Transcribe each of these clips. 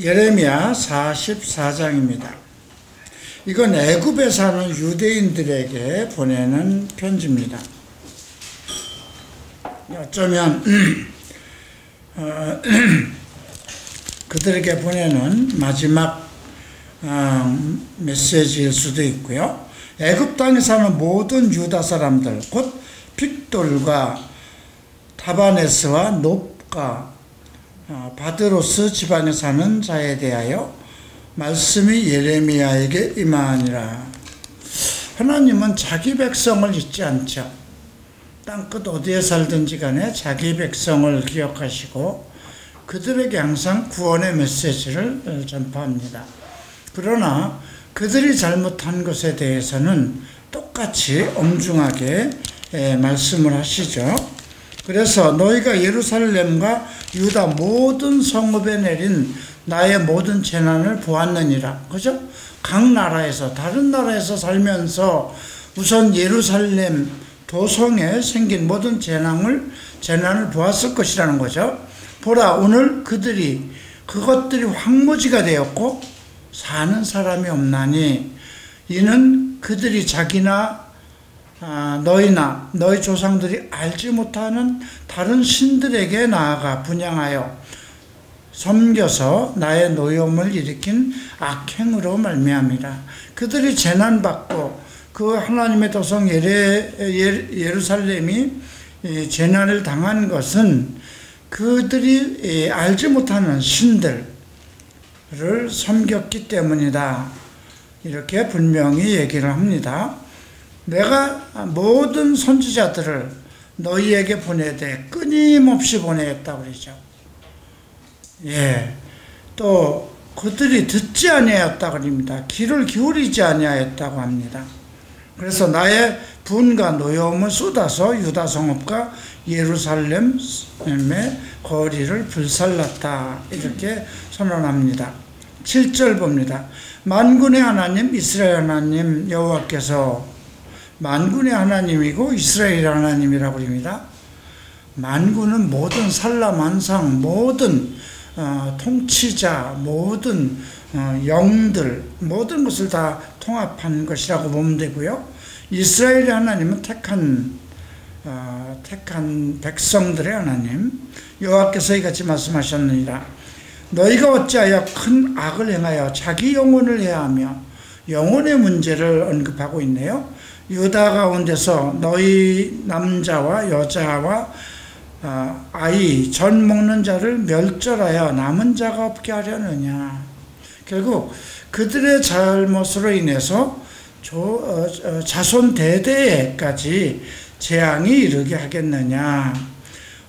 예레미야 44장입니다. 이건 애굽에 사는 유대인들에게 보내는 편지입니다. 어쩌면 그들에게 보내는 마지막 메시지일 수도 있고요. 애굽 땅에 사는 모든 유다 사람들, 곧 픽돌과 타바네스와 놉과 바드로스 지방에 사는 자에 대하여 말씀이 예레미야에게 임하니라. 하나님은 자기 백성을 잊지 않죠. 땅끝 어디에 살든지 간에 자기 백성을 기억하시고 그들에게 항상 구원의 메시지를 전파합니다. 그러나 그들이 잘못한 것에 대해서는 똑같이 엄중하게 말씀을 하시죠. 그래서 너희가 예루살렘과 유다 모든 성읍에 내린 나의 모든 재난을 보았느니라. 그죠? 각 나라에서, 다른 나라에서 살면서 우선 예루살렘 도성에 생긴 모든 재난을 보았을 것이라는 거죠. 보라, 오늘 그것들이 황무지가 되었고 사는 사람이 없나니 이는 그들이 자기나 너희나 너희 조상들이 알지 못하는 다른 신들에게 나아가 분향하여 섬겨서 나의 노여움을 일으킨 악행으로 말미암이라. 그들이 재난받고 그 하나님의 도성 예루살렘이 재난을 당한 것은 그들이 알지 못하는 신들을 섬겼기 때문이다. 이렇게 분명히 얘기를 합니다. 내가 모든 선지자들을 너희에게 보내되 끊임없이 보내었다고 그러죠. 또 그들이 듣지 아니하였다고 합니다. 귀를 기울이지 아니하였다고 합니다. 그래서 나의 분과 노여움을 쏟아서 유다 성읍과 예루살렘의 거리를 불살랐다. 이렇게 선언합니다. 7절 봅니다. 만군의 하나님 이스라엘 하나님 여호와께서 만군의 하나님이고 이스라엘 하나님이라고 합니다. 만군은 모든 산라만상, 모든 통치자, 모든 영들, 모든 것을 다 통합한 것이라고 보면 되고요. 이스라엘의 하나님은 택한 백성들의 하나님, 여호와께서 이같이 말씀하셨느니라. 너희가 어찌하여 큰 악을 행하여 자기 영혼을 해하며 영혼의 문제를 언급하고 있네요. 유다 가운데서 너희 남자와 여자와 아이, 젖 먹는 자를 멸절하여 남은 자가 없게 하려느냐. 결국 그들의 잘못으로 인해서 자손 대대에까지 재앙이 이르게 하겠느냐.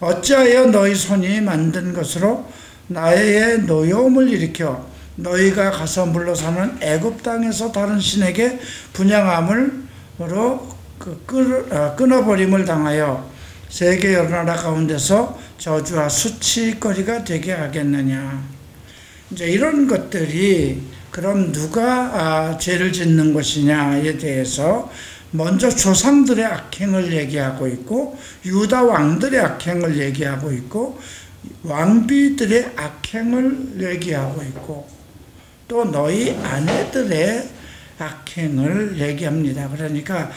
어찌하여 너희 손이 만든 것으로 나의 노여움을 일으켜 너희가 가서 물러 사는 애굽 땅에서 다른 신에게 분향함으로 끊어버림을 당하여 세계 여러 나라 가운데서 저주와 수치거리가 되게 하겠느냐. 이제 이런 것들이 그럼 누가 죄를 짓는 것이냐에 대해서 먼저 조상들의 악행을 얘기하고 있고 유다 왕들의 악행을 얘기하고 있고 왕비들의 악행을 얘기하고 있고 또 너희 아내들의 악행을 얘기합니다. 그러니까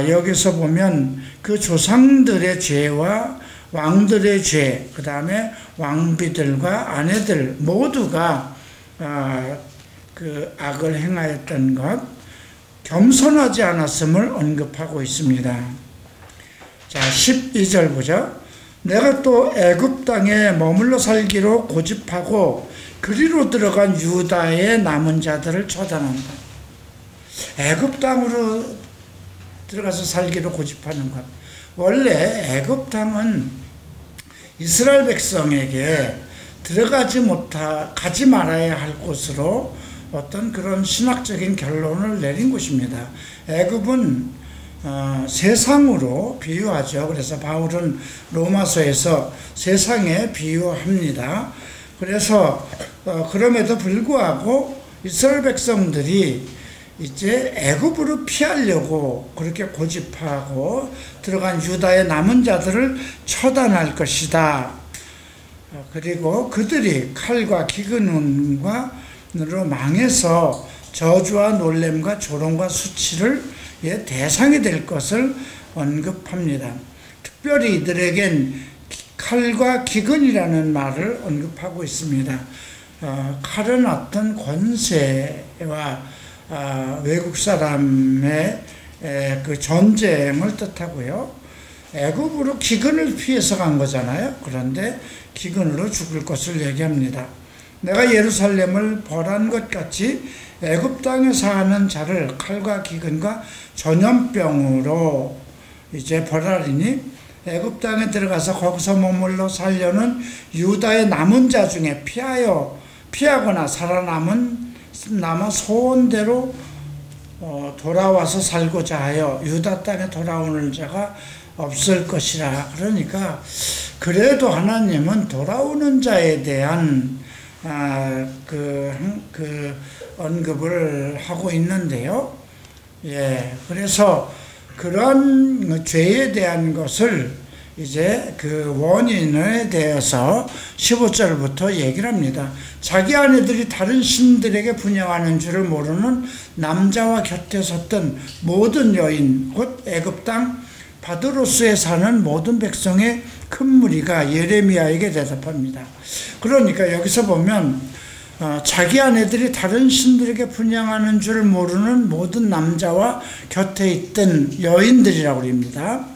여기서 보면 그 조상들의 죄와 왕들의 죄, 그 다음에 왕비들과 아내들 모두가 그 악을 행하였던 것, 겸손하지 않았음을 언급하고 있습니다. 자, 12절 보죠. 내가 또 애굽 땅에 머물러 살기로 고집하고 그리로 들어간 유다의 남은 자들을 처단한다. 애굽 땅으로 들어가서 살기로 고집하는 것. 원래 애굽 땅은 이스라엘 백성에게 가지 말아야 할 곳으로 어떤 그런 신학적인 결론을 내린 곳입니다. 애굽은 세상으로 비유하죠. 그래서 바울은 로마서에서 세상에 비유합니다. 그래서 그럼에도 불구하고 이스라엘 백성들이 이제 애굽으로 피하려고 그렇게 고집하고 들어간 유다의 남은 자들을 처단할 것이다. 그리고 그들이 칼과 기근음과 으로 망해서 저주와 놀램과 조롱과 수치를 대상이 될 것을 언급합니다. 특별히 이들에겐 칼과 기근이라는 말을 언급하고 있습니다. 칼은 어떤 권세와 외국 사람의 그 전쟁을 뜻하고요. 애굽으로 기근을 피해서 간 거잖아요. 그런데 기근으로 죽을 것을 얘기합니다. 내가 예루살렘을 벌한 것 같이 애굽 땅에 사는 자를 칼과 기근과 전염병으로 이제 벌하리니 애굽 땅에 들어가서 거기서 머물러 살려는 유다의 남은 자 중에 피하거나 남아 소원대로 돌아와서 살고자 하여 유다 땅에 돌아오는 자가 없을 것이라. 그러니까 그래도 하나님은 돌아오는 자에 대한 그 언급을 하고 있는데요. 그래서 그런 죄에 대한 것을 이제 그 원인에 대해서 15절부터 얘기를 합니다. 자기 아내들이 다른 신들에게 분양하는 줄을 모르는 남자와 곁에 섰던 모든 여인, 곧 애굽 땅 바드로스에 사는 모든 백성의 큰 무리가 예레미야에게 대답합니다. 그러니까 여기서 보면 자기 아내들이 다른 신들에게 분양하는 줄 모르는 모든 남자와 곁에 있던 여인들이라고 합니다.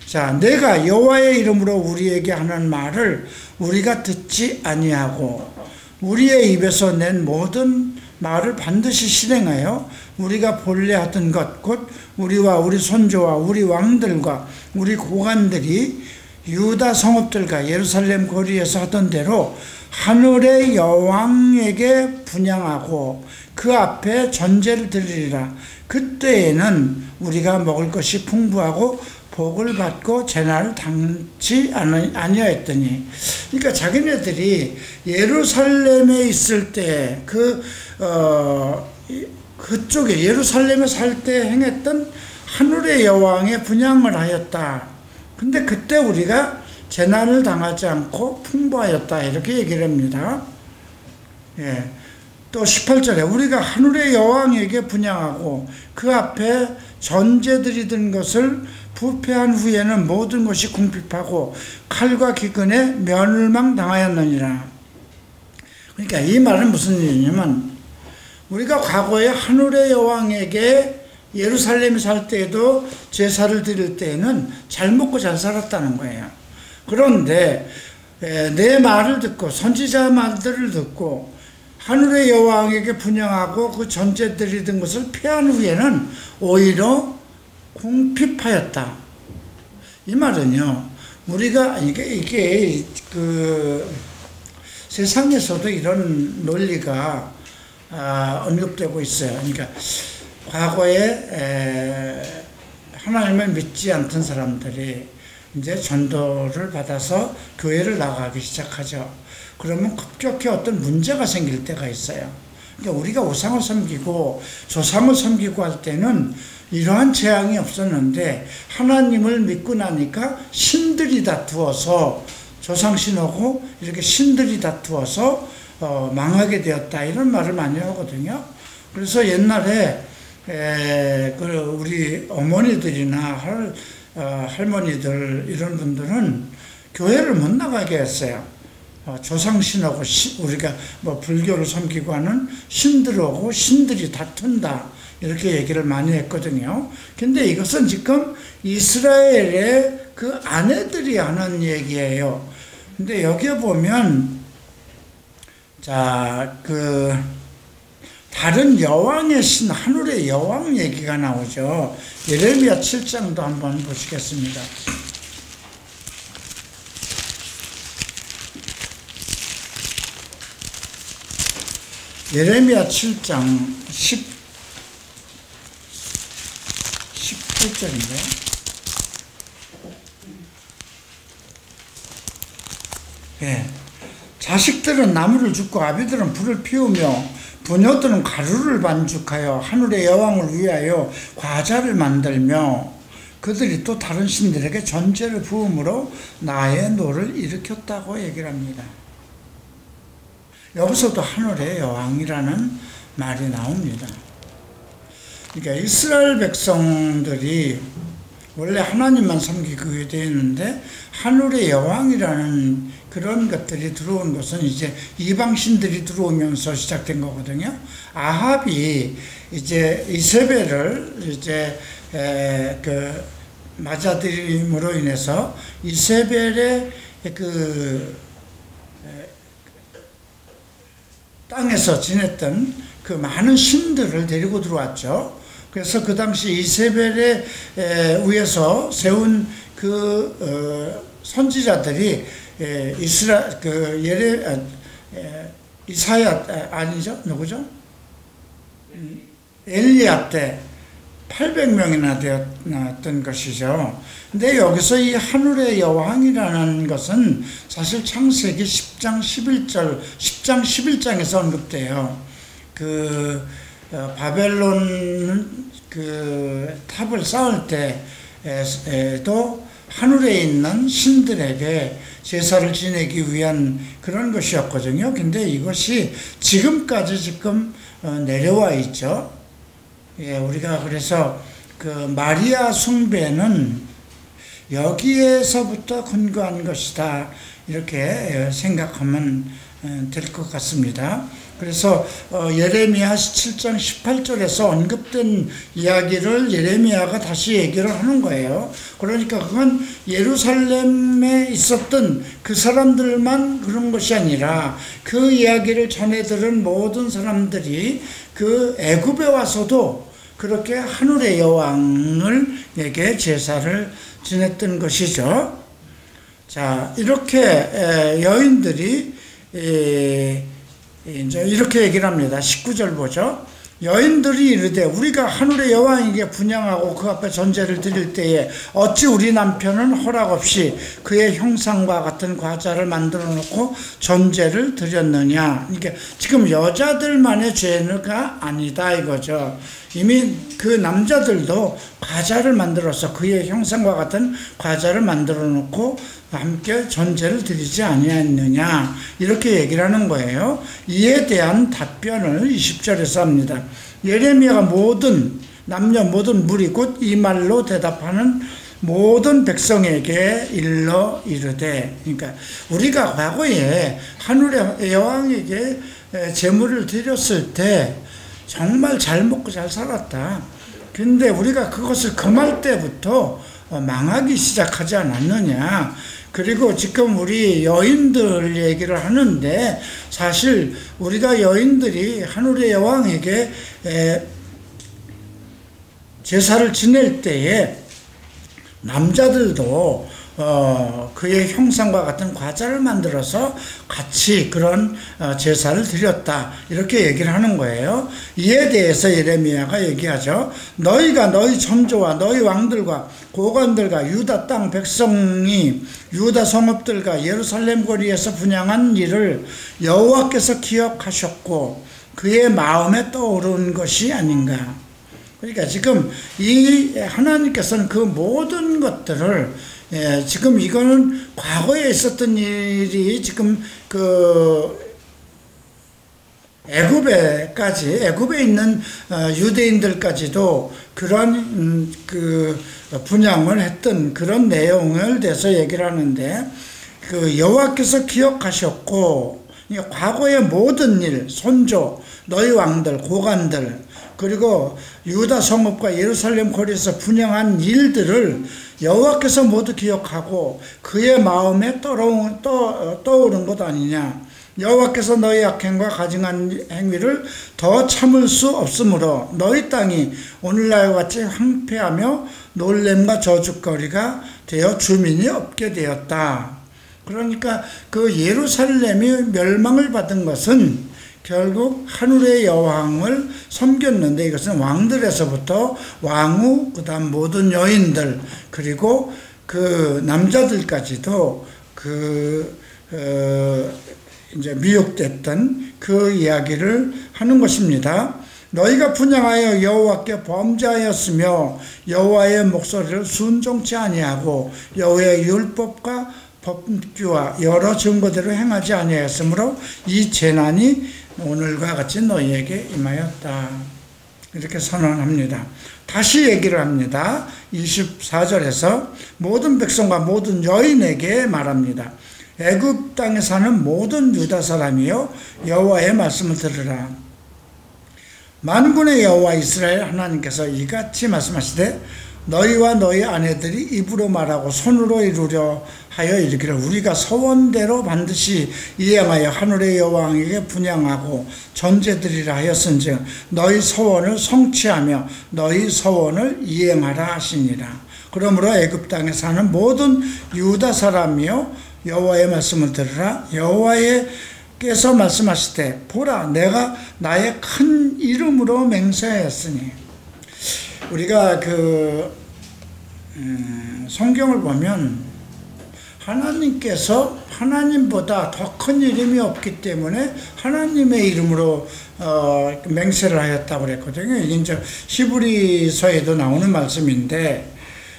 자, 내가 여호와의 이름으로 우리에게 하는 말을 우리가 듣지 아니하고 우리의 입에서 낸 모든 말을 반드시 실행하여 우리가 본래 하던 것, 곧 우리와 우리 손조와 우리 왕들과 우리 고관들이 유다 성읍들과 예루살렘 거리에서 하던 대로 하늘의 여왕에게 분향하고 그 앞에 전제를 드리리라. 그때에는 우리가 먹을 것이 풍부하고 복을 받고 재난을 당치 아니하였더니, 그러니까 자기네들이 예루살렘에 있을 때 그쪽에 예루살렘에 살 때 행했던 하늘의 여왕의 분향을 하였다. 근데 그때 우리가 재난을 당하지 않고 풍부하였다, 이렇게 얘기를 합니다. 또 18절에 우리가 하늘의 여왕에게 분향하고 그 앞에 전제드리던 것을 부패한 후에는 모든 것이 궁핍하고 칼과 기근에 멸망 당하였느니라. 그러니까 이 말은 무슨 얘기냐면, 우리가 과거에 하늘의 여왕에게 예루살렘에 살 때에도 제사를 드릴 때에는 잘 먹고 잘 살았다는 거예요. 그런데 내 말을 듣고 선지자 말들을 듣고 하늘의 여왕에게 분향하고 그 전제 드리던 것을 폐한 후에는 오히려 궁핍하였다. 이 말은요, 우리가 이게 그 세상에서도 이런 논리가 언급되고 있어요. 그러니까 과거에 하나님을 믿지 않던 사람들이 이제 전도를 받아서 교회를 나가기 시작하죠. 그러면 급격히 어떤 문제가 생길 때가 있어요. 그러니까 우리가 우상을 섬기고 조상을 섬기고 할 때는 이러한 재앙이 없었는데, 하나님을 믿고 나니까 신들이 다투어서, 조상신하고 이렇게 신들이 다투어서 망하게 되었다, 이런 말을 많이 하거든요. 그래서 옛날에 우리 어머니들이나 할머니들 이런 분들은 교회를 못 나가게 했어요. 조상신하고 우리가 불교를 섬기고 하는 신들하고 신들이 다툰다, 이렇게 얘기를 많이 했거든요. 근데 이것은 지금 이스라엘의 그 아내들이 하는 얘기예요. 근데 여기에 보면, 다른 여왕의 신, 하늘의 여왕 얘기가 나오죠. 예레미야 7장도 한번 보시겠습니다. 예레미야 7장 18절인데, 자식들은 나무를 줍고 아비들은 불을 피우며 부녀들은 가루를 반죽하여 하늘의 여왕을 위하여 과자를 만들며 그들이 또 다른 신들에게 전제를 부음으로 나의 노를 일으켰다고 얘기를 합니다. 여기서도 하늘의 여왕이라는 말이 나옵니다. 그러니까 이스라엘 백성들이 원래 하나님만 섬기게 되어 있는데 하늘의 여왕이라는 그런 것들이 들어온 것은 이제 이방신들이 들어오면서 시작된 거거든요. 아합이 이제 이세벨을 이제 맞아들임으로 인해서 이세벨의 땅에서 지냈던 그 많은 신들을 데리고 들어왔죠. 그래서 그 당시 이세벨의 위에서 세운 선지자들이 이사야 아니죠? 누구죠? 엘리야 때 800명이나 되었던 것이죠. 근데 여기서 이 하늘의 여왕이라는 것은 사실 창세기 10장 11장에서 언급돼요. 바벨론 탑을 쌓을 때에도 하늘에 있는 신들에게 제사를 지내기 위한 그런 것이었거든요. 근데 이것이 지금까지 내려와 있죠. 우리가 그래서 마리아 숭배는 여기에서부터 근거한 것이다. 이렇게 생각하면 될 것 같습니다. 그래서 예레미야 7장 18절에서 언급된 이야기를 예레미야가 다시 얘기를 하는 거예요. 그러니까 그건 예루살렘에 있었던 그 사람들만 그런 것이 아니라 그 이야기를 전해 들은 모든 사람들이 그 애굽에 와서도 그렇게 하늘의 여왕에게 제사를 지냈던 것이죠. 자, 이렇게 여인들이 이제 이렇게 얘기를 합니다. 19절 보죠. 여인들이 이르되 우리가 하늘의 여왕에게 분향하고 그 앞에 전제를 드릴 때에 어찌 우리 남편은 허락 없이 그의 형상과 같은 과자를 만들어 놓고 전제를 드렸느냐. 그러니까 지금 여자들만의 죄가 아니다 이거죠. 이미 그 남자들도 과자를 만들어서 그의 형상과 같은 과자를 만들어 놓고 함께 전제를 드리지 아니했느냐 이렇게 얘기를 하는 거예요. 이에 대한 답변을 20절에서 합니다. 예레미야가 모든 남녀 모든 무리 곧 이 말로 대답하는 모든 백성에게 일러 이르되, 그러니까 우리가 과거에 하늘의 여왕에게 제물을 드렸을 때 정말 잘 먹고 잘 살았다. 근데 우리가 그것을 금할 때부터 망하기 시작하지 않았느냐. 그리고 지금 우리 여인들 얘기를 하는데 사실 우리가 여인들이 하늘의 여왕에게 제사를 지낼 때에 남자들도 그의 형상과 같은 과자를 만들어서 같이 그런 제사를 드렸다 이렇게 얘기를 하는 거예요. 이에 대해서 예레미야가 얘기하죠. 너희가 너희 선조와 너희 왕들과 고관들과 유다 땅 백성이 유다 성읍들과 예루살렘 거리에서 분향한 일을 여호와께서 기억하셨고 그의 마음에 떠오른 것이 아닌가. 그러니까 지금 이 하나님께서는 그 모든 것들을 지금 이거는 과거에 있었던 일이 지금 애굽에 있는 유대인들까지도 그런 분향을 했던 그런 내용을 대해서 얘기를 하는데 여호와께서 기억하셨고 과거의 모든 일, 선조, 너희 왕들, 고관들 그리고 유다 성읍과 예루살렘 거리에서 분향한 일들을 여호와께서 모두 기억하고 그의 마음에 떠오른 것 아니냐. 여호와께서 너희 악행과 가증한 행위를 더 참을 수 없으므로 너희 땅이 오늘날과 같이 황폐하며 놀램과 저주거리가 되어 주민이 없게 되었다. 그러니까 그 예루살렘이 멸망을 받은 것은 결국 하늘의 여왕을 섬겼는데 이것은 왕들에서부터 왕후 그다음 모든 여인들 그리고 그 남자들까지도 이제 미혹됐던 그 이야기를 하는 것입니다. 너희가 분향하여 여호와께 범죄하였으며 여호와의 목소리를 순종치 아니하고 여호와의 율법과 법규와 여러 증거대로 행하지 아니하였으므로 이 재난이 오늘과 같이 너희에게 임하였다. 이렇게 선언합니다. 다시 얘기를 합니다. 24절에서 모든 백성과 모든 여인에게 말합니다. 애굽 땅에 사는 모든 유다 사람이여 여호와의 말씀을 들으라. 만군의 여호와 이스라엘 하나님께서 이같이 말씀하시되 너희와 너희 아내들이 입으로 말하고 손으로 이루려 하여 이르기를 우리가 서원대로 반드시 이행하여 하늘의 여왕에게 분향하고 전제드리라 하였은즉 너희 서원을 성취하며 너희 서원을 이행하라 하시니라. 그러므로 애굽 땅에 사는 모든 유다 사람이여 여호와의 말씀을 들으라. 여호와께서 말씀하시되 보라 내가 나의 큰 이름으로 맹세하였으니. 우리가 성경을 보면 하나님께서 하나님보다 더 큰 이름이 없기 때문에 하나님의 이름으로 맹세를 하였다고 그랬거든요. 이게 이제 히브리서에도 나오는 말씀인데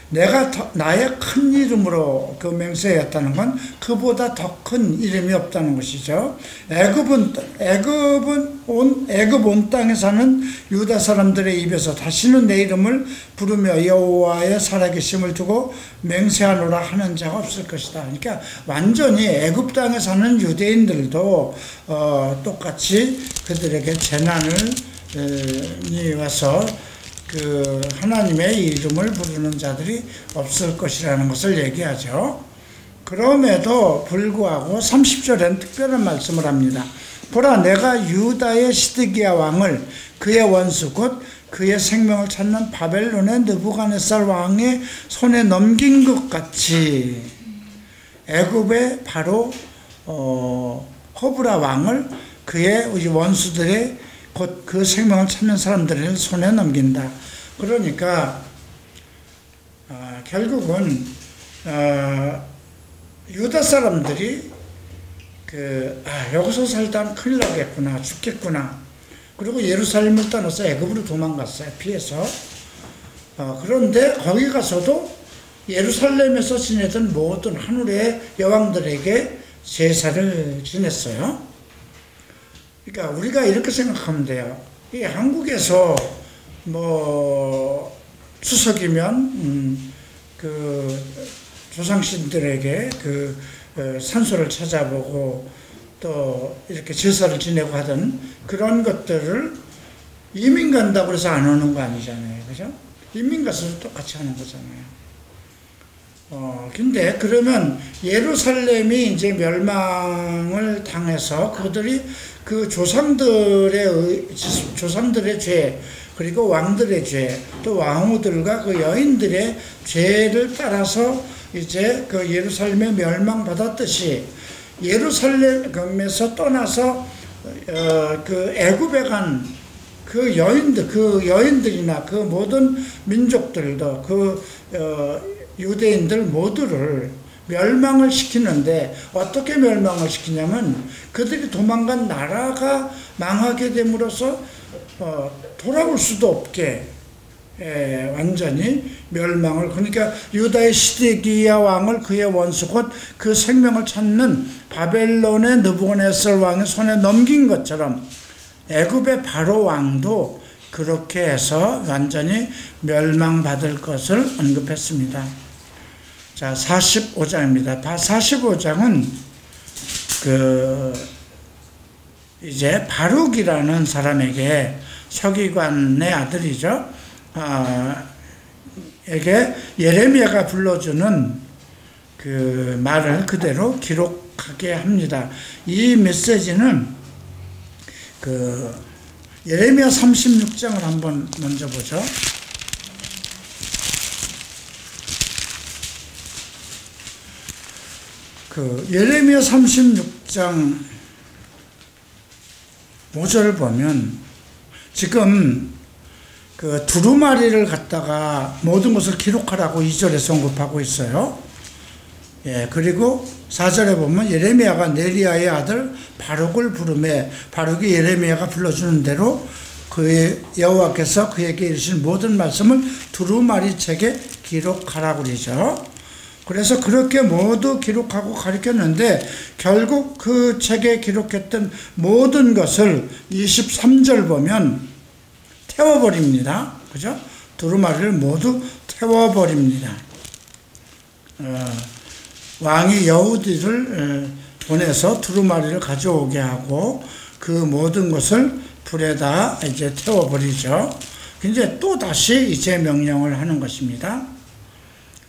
내가 나의 큰 이름으로 그 맹세했다는 건 그보다 더 큰 이름이 없다는 것이죠. 애굽 온 땅에 사는 유다 사람들의 입에서 다시는 내 이름을 부르며 여호와의 살아계심을 두고 맹세하노라 하는 자가 없을 것이다. 그러니까 완전히 애굽 땅에 사는 유대인들도 똑같이 그들에게 재난이 와서 그 하나님의 이름을 부르는 자들이 없을 것이라는 것을 얘기하죠. 그럼에도 불구하고 30절엔 특별한 말씀을 합니다. 보라 내가 유다의 시드기야 왕을 그의 원수 곧 그의 생명을 찾는 바벨론의 느부갓네살 왕의 손에 넘긴 것 같이 애굽의 바로 호브라 왕을 그의 원수들의 곧 그 생명을 찾는 사람들의 손에 넘긴다. 그러니까 결국은 유다 사람들이 여기서 살다 큰일 나겠구나, 죽겠구나. 그리고 예루살렘을 떠나서 애굽으로 도망갔어요. 피해서. 그런데 거기 가서도 예루살렘에서 지내던 모든 하늘의 여왕들에게 제사를 지냈어요. 그러니까 우리가 이렇게 생각하면 돼요. 이 한국에서 추석이면 그 조상신들에게 그 산소를 찾아보고 또 이렇게 제사를 지내고 하던 그런 것들을 이민 간다고 해서 안 오는 거 아니잖아요. 그죠? 이민 가서도 똑같이 하는 거잖아요. 근데 그러면 예루살렘이 이제 멸망을 당해서 그들이 그 조상들의 죄, 그리고 왕들의 죄, 또 왕후들과 그 여인들의 죄를 따라서 이제 그 예루살렘에 멸망받았듯이 예루살렘에서 떠나서 그 애굽에 간 그 여인들이나 그 모든 민족들도 유대인들 모두를 멸망을 시키는데 어떻게 멸망을 시키냐면 그들이 도망간 나라가 망하게 됨으로써 돌아올 수도 없게 완전히 멸망을, 그러니까 유다의 시드기야 왕을 그의 원수 곧 그 생명을 찾는 바벨론의 느부갓네살 왕의 손에 넘긴 것처럼 애굽의 바로 왕도 그렇게 해서 완전히 멸망받을 것을 언급했습니다. 자, 45장입니다. 45장은 이제 바룩이라는 사람에게, 서기관의 아들이죠. 에게 예레미야가 불러주는 그 말을 그대로 기록하게 합니다. 이 메시지는 예레미야 36장을 한번 먼저 보죠. 예레미야 36장 5절을 보면 지금 두루마리를 갖다가 모든 것을 기록하라고 2절에서 언급하고 있어요. 그리고 4절에 보면 예레미야가 네리야의 아들 바룩을 부르매 바룩이 예레미야가 불러주는 대로 그의 여호와께서 그에게 이르신 모든 말씀을 두루마리 책에 기록하라고 그러죠. 그래서 그렇게 모두 기록하고 가르쳤는데 결국 그 책에 기록했던 모든 것을 23절 보면 태워버립니다. 그죠? 두루마리를 모두 태워버립니다. 왕이 여우디를 보내서 두루마리를 가져오게 하고 그 모든 것을 불에다 이제 태워버리죠. 근데 또 다시 이제 명령을 하는 것입니다.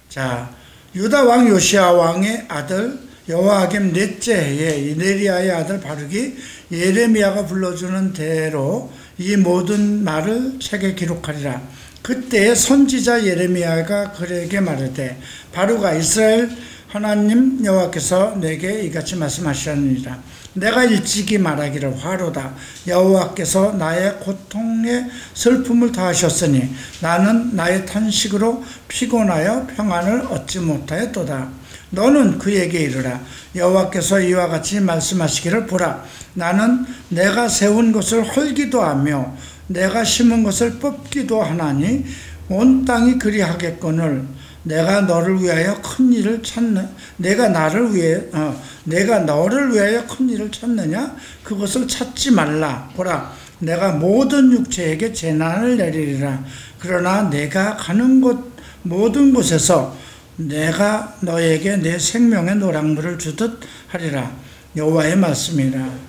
자, 유다 왕 요시야 왕의 아들 여호야김 넷째 해에 네리야의 아들 바룩이 예레미야가 불러주는 대로 이 모든 말을 책에 기록하리라. 그때 선지자 예레미야가 그에게 말하되 바룩아 이스라엘 하나님 여호와께서 내게 이같이 말씀하시느니라. 내가 일찍이 말하기를 화로다. 여호와께서 나의 고통에 슬픔을 다하셨으니 나는 나의 탄식으로 피곤하여 평안을 얻지 못하였도다. 너는 그에게 이르라. 여호와께서 이와 같이 말씀하시기를 보라. 나는 내가 세운 것을 헐기도 하며 내가 심은 것을 뽑기도 하나니 온 땅이 그리하겠거늘 내가 너를 위하여 큰 일을 찾는 내가 너를 위하여 큰 일을 찾느냐? 그것을 찾지 말라. 보라, 내가 모든 육체에게 재난을 내리리라. 그러나 내가 가는 곳 모든 곳에서 내가 너에게 내 생명의 노랑물을 주듯 하리라. 여호와의 말씀이라.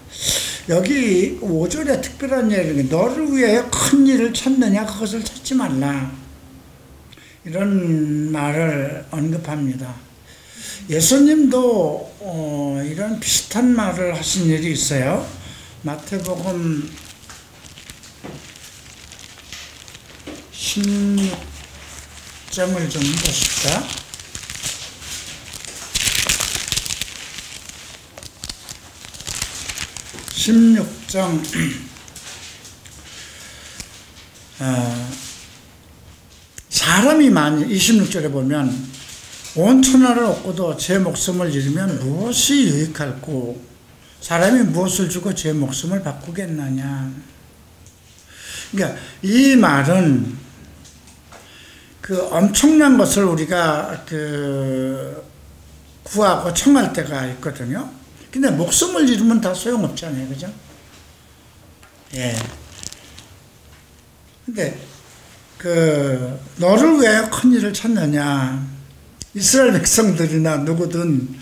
여기 5절에 특별한 얘기는 너를 위하여 큰 일을 찾느냐? 그것을 찾지 말라. 이런 말을 언급합니다. 예수님도 이런 비슷한 말을 하신 일이 있어요. 마태복음 16장을 좀 보십시다. 사람이 많이 26절에 보면 온 천하를 얻고도 제 목숨을 잃으면 무엇이 유익할꼬? 사람이 무엇을 주고 제 목숨을 바꾸겠느냐? 그러니까 이 말은 그 엄청난 것을 우리가 구하고 청할 때가 있거든요. 근데 목숨을 잃으면 다 소용없잖아요. 그죠? 예. 근데 너를 위하여 큰 일을 찾느냐? 이스라엘 백성들이나 누구든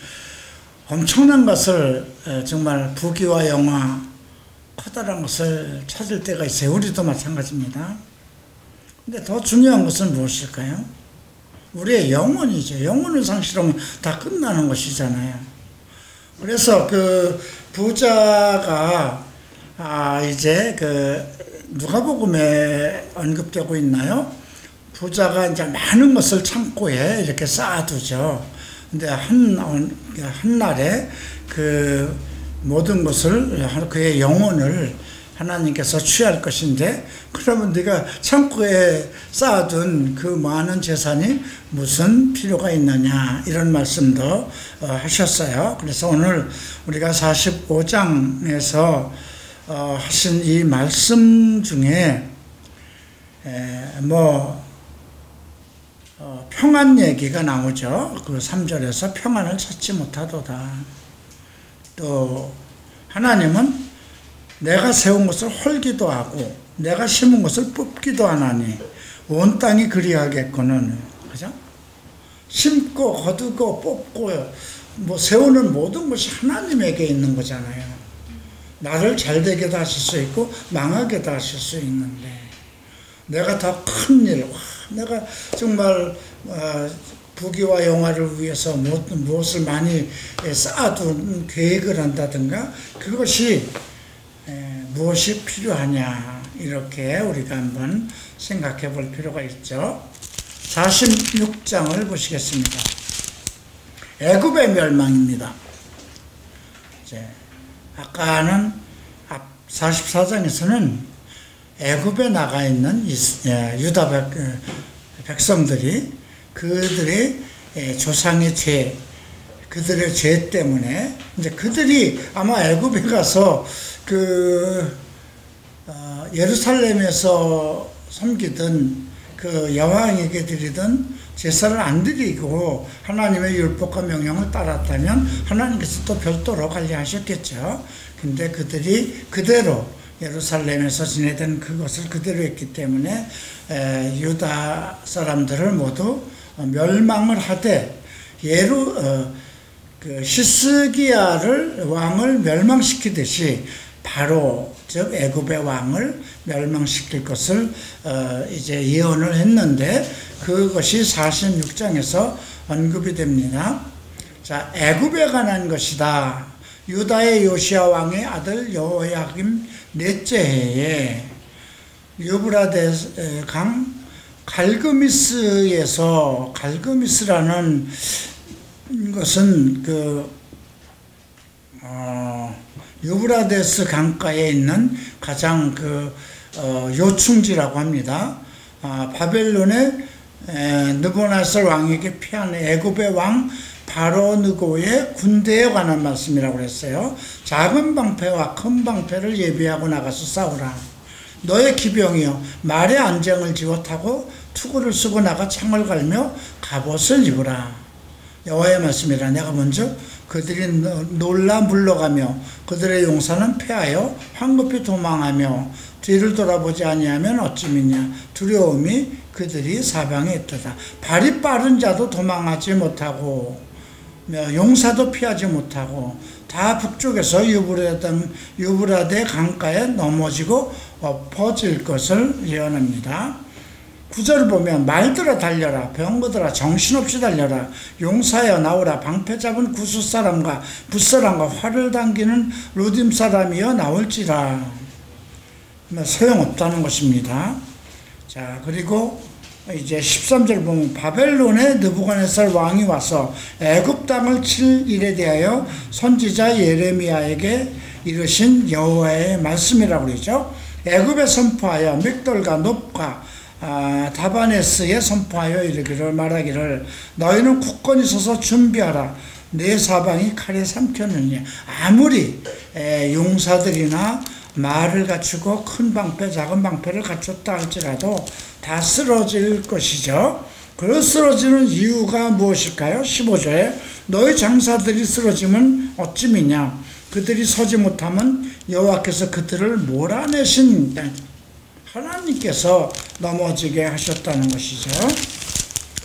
엄청난 것을 정말 부귀와 영화, 커다란 것을 찾을 때가 있어요. 우리도 마찬가지입니다. 근데 더 중요한 것은 무엇일까요? 우리의 영혼이죠. 영혼을 상실하면 다 끝나는 것이잖아요. 그래서 그 부자가 이제 누가복음에 언급되고 있나요? 부자가 이제 많은 것을 창고에 이렇게 쌓아두죠. 근데 한 날에 그 모든 것을 그의 영혼을 하나님께서 취할 것인데, 그러면 네가 창고에 쌓아둔 그 많은 재산이 무슨 필요가 있느냐, 이런 말씀도 하셨어요. 그래서 오늘 우리가 45장에서 하신 이 말씀 중에 평안 얘기가 나오죠. 그 3절에서 평안을 찾지 못하도다. 또 하나님은 내가 세운 것을 헐기도 하고 내가 심은 것을 뽑기도 하나니 온 땅이 그리하겠거늘. 그죠? 심고 거두고 뽑고 세우는 모든 것이 하나님에게 있는 거잖아요. 나를 잘되게도 하실 수 있고 망하게도 하실 수 있는데, 내가 더 큰 일, 내가 정말 부귀와 영화를 위해서 무엇을 많이 쌓아둔 계획을 한다든가, 그것이 무엇이 필요하냐, 이렇게 우리가 한번 생각해 볼 필요가 있죠. 46장을 보시겠습니다. 애굽의 멸망입니다. 이제 아까는 44장에서는 애굽에 나가 있는 유다 백성들이 그들의 조상의 죄, 그들의 죄 때문에 이제 그들이 아마 애굽에 가서 예루살렘에서 섬기던 그 그 여왕에게 드리던 제사를 안 드리고 하나님의 율법과 명령을 따랐다면 하나님께서 또 별도로 관리하셨겠죠. 근데 그들이 그대로 예루살렘에서 지내던 그것을 그대로 했기 때문에 유다 사람들을 모두 멸망을 하되 그 히스기야를 왕을 멸망시키듯이 바로 즉 애굽의 왕을 멸망시킬 것을 이제 예언을 했는데 그것이 46장에서 언급이 됩니다. 자, 애굽에 관한 것이다. 유다의 요시야 왕의 아들 여호야김 넷째 해에 유브라데 강 갈그미스에서, 갈그미스라는 것은 유브라데스 강가에 있는 가장 요충지라고 합니다. 바벨론의 느부갓네살 왕에게 피한 애굽의 왕 바로느고의 군대에 관한 말씀이라고 했어요. 작은 방패와 큰 방패를 예비하고 나가서 싸우라. 너의 기병이여 말에 안장을 지워 타고 투구를 쓰고 나가 창을 갈며 갑옷을 입으라. 여호와의 말씀이라. 내가 먼저 그들이 놀라 물러가며 그들의 용사는 패하여 황급히 도망하며 뒤를 돌아보지 아니하면 어찌미냐. 두려움이 그들이 사방에 있도다. 발이 빠른 자도 도망하지 못하고 용사도 피하지 못하고 다 북쪽에서 유브라데 강가에 넘어지고 엎어질 것을 예언합니다. 9절을 보면 말들아 달려라. 병거들아 정신없이 달려라. 용사여 나오라. 방패 잡은 구스 사람과 붓사람과 활을 당기는 루딤 사람이여 나올지라. 소용없다는 것입니다. 자, 그리고 이제 13절 보면 바벨론의 느부갓네살 왕이 와서 애굽 땅을 칠 일에 대하여 선지자 예레미야에게 이르신 여호와의 말씀이라고 그러죠. 애굽에 선포하여 믹돌과 놉과 다바네스에 선포하여 이르기를 말하기를 너희는 굳건히 서서 준비하라. 내 사방이 칼에 삼켰느냐. 아무리 용사들이나 말을 갖추고 큰 방패 작은 방패를 갖췄다 할지라도 다 쓰러질 것이죠. 그 쓰러지는 이유가 무엇일까요? 15절에 너희 장사들이 쓰러지면 어찌미냐. 그들이 서지 못하면 여호와께서 그들을 몰아내신 하나님께서 넘어지게 하셨다는 것이죠.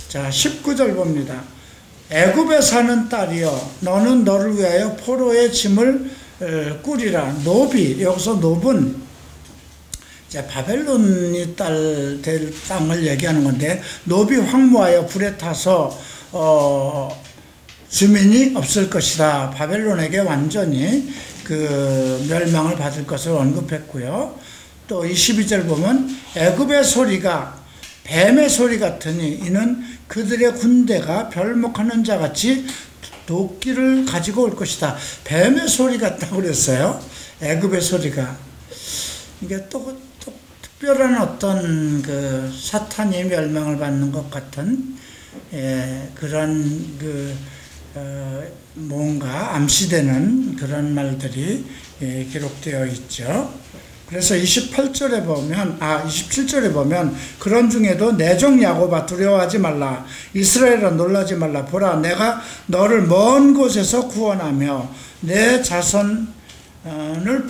자, 19절 봅니다. 애굽에 사는 딸이여 너는 너를 위하여 포로의 짐을 꾸리라. 노비, 여기서 노은 이제 바벨론이 될 땅을 얘기하는 건데 노비 황무하여 불에 타서 주민이 없을 것이다. 바벨론에게 완전히 멸망을 받을 것을 언급했고요. 또 22절 보면 애굽의 소리가 뱀의 소리 같으니 이는 그들의 군대가 별목하는 자같이 도끼를 가지고 올 것이다. 뱀의 소리 같다고 그랬어요. 애굽의 소리가. 이게 또 특별한 어떤 사탄이 멸망을 받는 것 같은 그런 뭔가 암시되는 그런 말들이 기록되어 있죠. 그래서 27절에 보면 그런 중에도 내 종 야곱아 두려워하지 말라. 이스라엘아 놀라지 말라. 보라 내가 너를 먼 곳에서 구원하며 내 자손을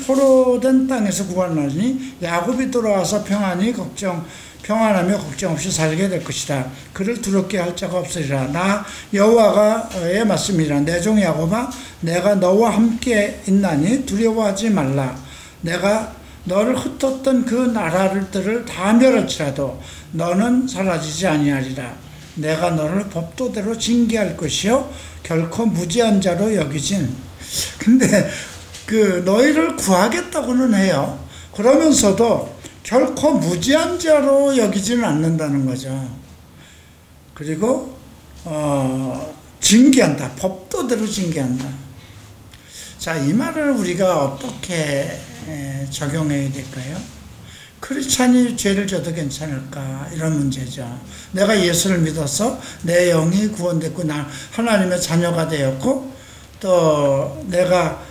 포로된 땅에서 구원하니 야곱이 돌아와서 평안하며 걱정 없이 살게 될 것이다. 그를 두렵게 할 자가 없으리라. 나 여호와의 말씀이라. 내 종 야곱아 내가 너와 함께 있나니 두려워하지 말라. 내가 너를 흩었던 그 나라들을 다 멸할지라도 너는 사라지지 아니하리라. 내가 너를 법도대로 징계할 것이요 결코 무지한 자로 여기진. 근데 너희를 구하겠다고는 해요. 그러면서도 결코 무지한 자로 여기지는 않는다는 거죠. 그리고 징계한다. 법도대로 징계한다. 자, 이 말을 우리가 어떻게 적용해야 될까요? 크리스찬이 죄를 져도 괜찮을까? 이런 문제죠. 내가 예수를 믿어서 내 영이 구원됐고 나 하나님의 자녀가 되었고 또 내가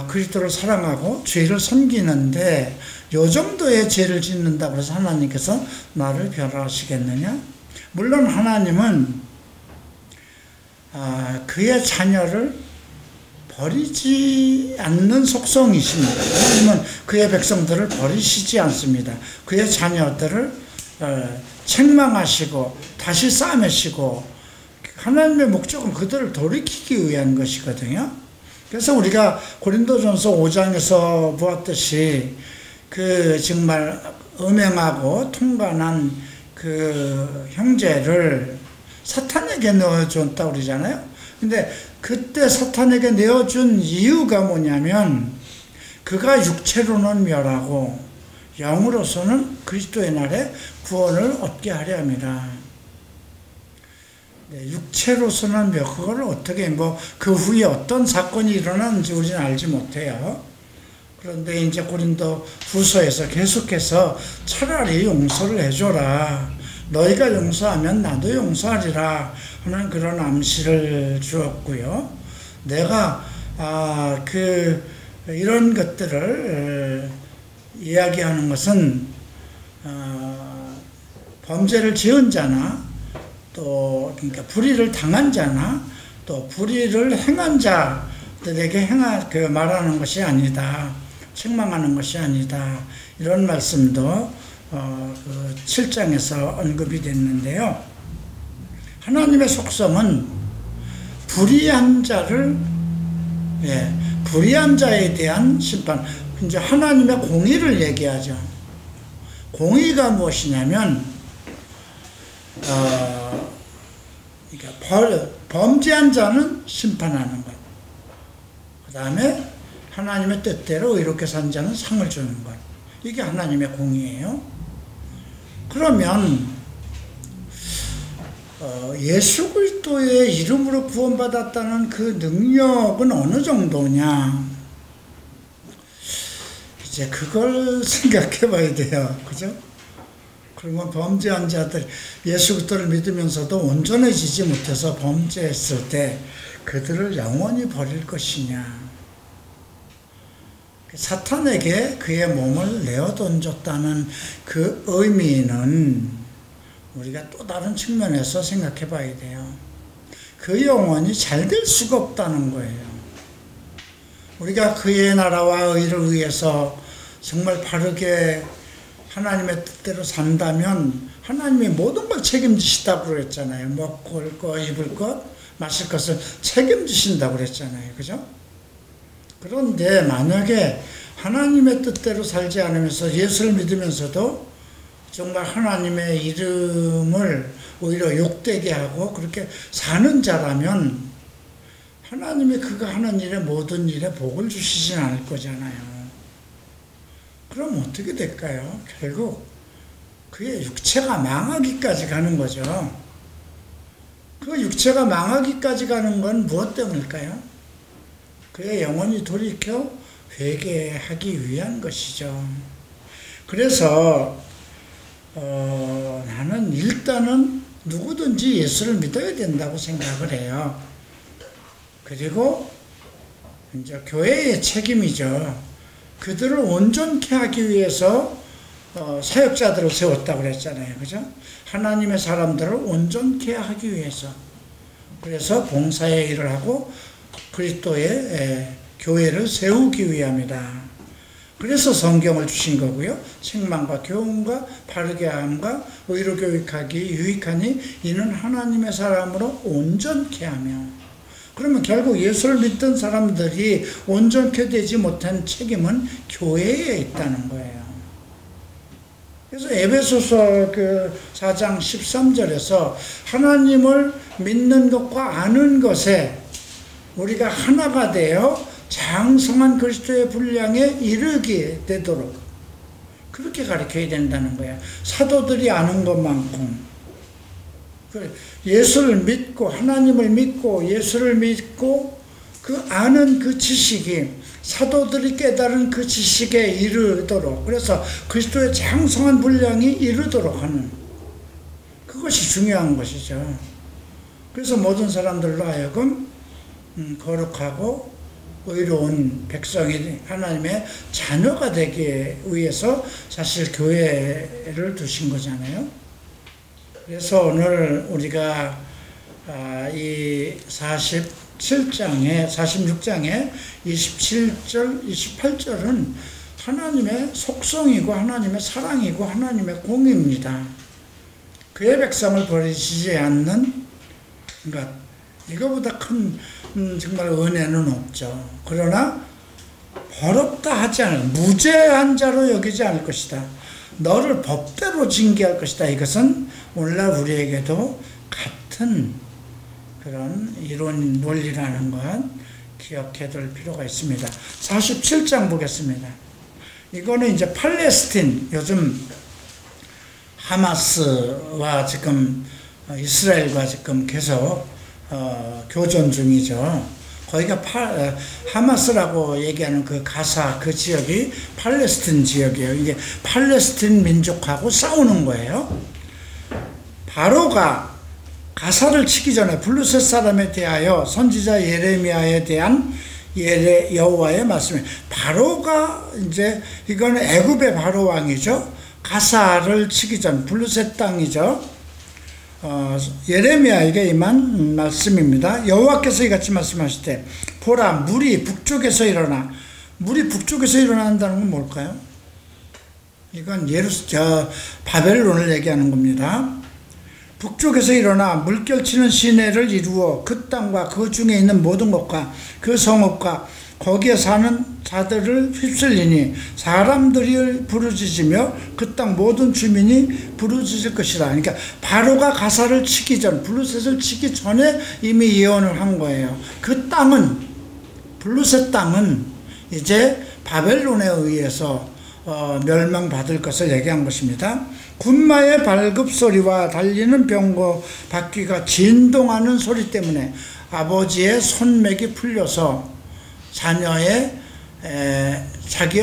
그리스도를 사랑하고 죄를 섬기는데 요 정도의 죄를 짓는다고 해서 하나님께서 나를 변화하시겠느냐? 물론 하나님은 그의 자녀를 버리지 않는 속성이십니다. 하나님은 그의 백성들을 버리시지 않습니다. 그의 자녀들을 책망하시고 다시 싸매시고, 하나님의 목적은 그들을 돌이키기 위한 것이거든요. 그래서 우리가 고린도전서 5장에서 보았듯이 그 정말 음행하고 통관한 그 형제를 사탄에게 넣어줬다고 그러잖아요. 근데 그때 사탄에게 내어준 이유가 뭐냐면, 그가 육체로는 멸하고 영으로서는 그리스도의 날에 구원을 얻게 하려 함이라. 육체로서는 그걸 어떻게 그 후에 어떤 사건이 일어났는지 우리는 알지 못해요. 그런데 이제 고린도 후서에서 계속해서 차라리 용서를 해줘라, 너희가 용서하면 나도 용서하리라 하는 그런 암시를 주었고요. 내가 이런 것들을 이야기하는 것은 범죄를 지은 자나 또 그러니까 불의를 당한 자나 또 불의를 행한 자들에게 말하는 것이 아니다, 책망하는 것이 아니다, 이런 말씀도 7장에서 언급이 됐는데요. 하나님의 속성은 불의한 자에 대한 심판, 이제 하나님의 공의를 얘기하죠. 공의가 무엇이냐면, 그러니까 범죄한 자는 심판하는 것, 그 다음에 하나님의 뜻대로 의롭게 산 자는 상을 주는 것, 이게 하나님의 공의예요. 그러면 예수 그리스도의 이름으로 구원받았다는 그 능력은 어느 정도냐, 이제 그걸 생각해 봐야 돼요. 그죠? 그러면 범죄한 자들, 예수 그리스도를 믿으면서도 온전해지지 못해서 범죄했을 때 그들을 영원히 버릴 것이냐. 사탄에게 그의 몸을 내어 던졌다는 그 의미는 우리가 또 다른 측면에서 생각해 봐야 돼요. 그 영혼이 잘 될 수가 없다는 거예요. 우리가 그의 나라와 의를 위해서 정말 바르게 하나님의 뜻대로 산다면 하나님이 모든 걸 책임지시다고 그랬잖아요. 먹을 것, 입을 것, 마실 것을 책임지신다고 그랬잖아요. 그죠? 그런데 만약에 하나님의 뜻대로 살지 않으면서 예수를 믿으면서도 정말 하나님의 이름을 오히려 욕되게 하고 그렇게 사는 자라면 하나님이 그가 하는 일에 모든 일에 복을 주시진 않을 거잖아요. 그럼 어떻게 될까요? 결국 그의 육체가 망하기까지 가는 거죠. 그 육체가 망하기까지 가는 건 무엇 때문일까요? 그의 영혼이 돌이켜 회개하기 위한 것이죠. 그래서 나는 일단은 누구든지 예수를 믿어야 된다고 생각을 해요. 그리고 이제 교회의 책임이죠. 그들을 온전케 하기 위해서 사역자들을 세웠다고 그랬잖아요. 그죠? 하나님의 사람들을 온전케 하기 위해서. 그래서 봉사의 일을 하고 그리스도의 교회를 세우기 위함이다. 그래서 성경을 주신 거고요. 책망과 교훈과 바르게 함과 의로 교육하기 유익하니 이는 하나님의 사람으로 온전케 하며. 그러면 결국 예수를 믿던 사람들이 온전케 되지 못한 책임은 교회에 있다는 거예요. 그래서 에베소서 4장 13절에서 하나님을 믿는 것과 아는 것에 우리가 하나가 되어 장성한 그리스도의 분량에 이르게 되도록 그렇게 가르쳐야 된다는 거야. 사도들이 아는 것만큼 예수를 믿고 하나님을 믿고 예수를 믿고 그 아는 그 지식이 사도들이 깨달은 그 지식에 이르도록, 그래서 그리스도의 장성한 분량이 이르도록 하는 그것이 중요한 것이죠. 그래서 모든 사람들로 하여금 거룩하고 의로운 백성이 하나님의 자녀가 되기 위해서 사실 교회를 두신 거잖아요. 그래서 오늘 우리가 이 46장에 27절, 28절은 하나님의 속성이고 하나님의 사랑이고 하나님의 공의입니다. 그의 백성을 버리시지 않는 것, 이거보다 큰 정말 은혜는 없죠. 그러나 버럽다 하지 않을, 무죄한 자로 여기지 않을 것이다. 너를 법대로 징계할 것이다. 이것은 오늘날 우리에게도 같은 그런 이론 논리라는 것 기억해 둘 필요가 있습니다. 47장 보겠습니다. 이거는 이제 팔레스틴, 요즘 하마스와 지금 이스라엘과 지금 계속 교전 중이죠. 거기가 하마스라고 얘기하는 그 가사 그 지역이 팔레스틴 지역이에요. 이게 팔레스틴 민족하고 싸우는 거예요. 바로가 가사를 치기 전에 블루셋 사람에 대하여 선지자 예레미야에 대한 여호와의 말씀이, 바로가 이제 이거는 애굽의 바로 왕이죠. 가사를 치기 전 블루셋 땅이죠. 예레미야에게 임한 말씀입니다. 여호와께서 이같이 말씀하시되, 보라, 물이 북쪽에서 일어나. 물이 북쪽에서 일어난다는 건 뭘까요? 이건 바벨론을 얘기하는 겁니다. 북쪽에서 일어나 물결치는 시내를 이루어 그 땅과 그 중에 있는 모든 것과 그 성읍과 거기에 사는 자들을 휩쓸리니 사람들이 부르짖으며 그 땅 모든 주민이 부르짖을 것이다. 그러니까 바로가 가사를 치기 전, 블루셋을 치기 전에 이미 예언을 한 거예요. 그 땅은, 블루셋 땅은 이제 바벨론에 의해서 멸망받을 것을 얘기한 것입니다. 군마의 발급소리와 달리는 병거 바퀴가 진동하는 소리 때문에 아버지의 손맥이 풀려서 자기의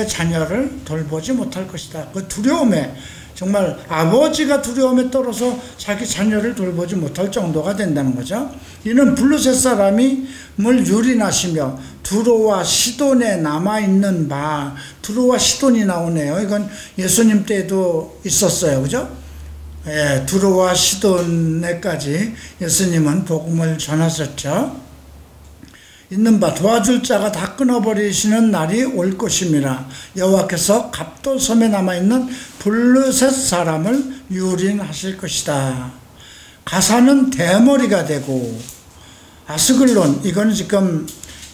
자녀를 돌보지 못할 것이다. 그 두려움에, 정말 아버지가 두려움에 떨어서 자기 자녀를 돌보지 못할 정도가 된다는 거죠. 이는 블루셋 사람이 물 유린하시며 두로와 시돈에 남아있는 바, 두로와 시돈이 나오네요. 이건 예수님 때에도 있었어요. 그죠? 예, 두로와 시돈에까지 예수님은 복음을 전하셨죠. 있는 바 도와줄 자가 다 끊어버리시는 날이 올 것임이라. 여호와께서 갑돌섬에 남아있는 블루셋 사람을 유린하실 것이다. 가사는 대머리가 되고, 아스글론, 이거는 지금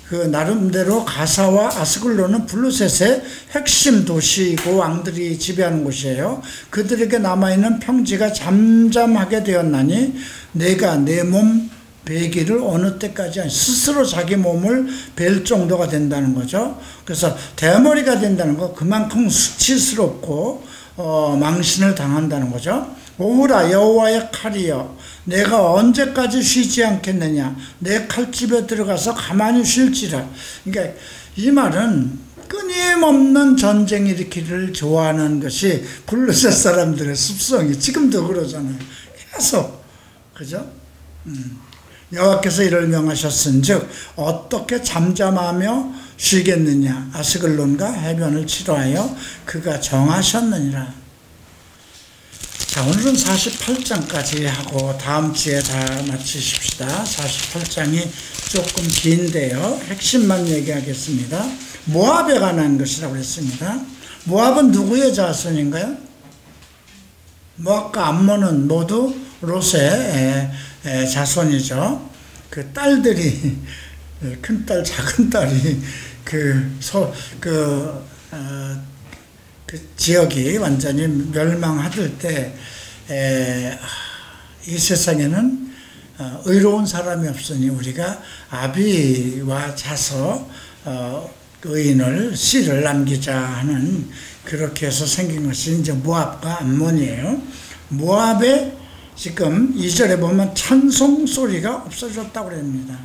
그 나름대로 가사와 아스글론은 블루셋의 핵심 도시이고 왕들이 지배하는 곳이에요. 그들에게 남아있는 평지가 잠잠하게 되었나니 내가 내 몸 베기를 어느 때까지 스스로 자기 몸을 벨 정도가 된다는 거죠. 그래서 대머리가 된다는 거, 그만큼 수치스럽고 망신을 당한다는 거죠. 오후라 여호와의 칼이여, 내가 언제까지 쉬지 않겠느냐. 내 칼집에 들어가서 가만히 쉴지라. 그러니까 이 말은 끊임없는 전쟁 일으키기를 좋아하는 것이 블루셋 사람들의 습성이, 지금도 그러잖아요. 계속, 그죠? 여호와께서 이를 명하셨은즉 어떻게 잠잠하며 쉬겠느냐. 아스글론과 해변을 치러하여 그가 정하셨느니라. 자, 오늘은 48장까지 하고 다음 주에 다 마치십시다. 48장이 조금 긴데요, 핵심만 얘기하겠습니다. 모압에 관한 것이라고 했습니다. 모압은 누구의 자손인가요? 모압과 암몬은 모두 롯의 자손이죠. 그 딸들이, 큰딸, 작은딸이 그 지역이 완전히 멸망할 때, 이 세상에는 의로운 사람이 없으니 우리가 아비와 자서 의인을 씨를 남기자 하는, 그렇게 해서 생긴 것이 이제 모압과 암몬이에요. 모압에 지금 2절에 보면 찬송 소리가 없어졌다고 합니다.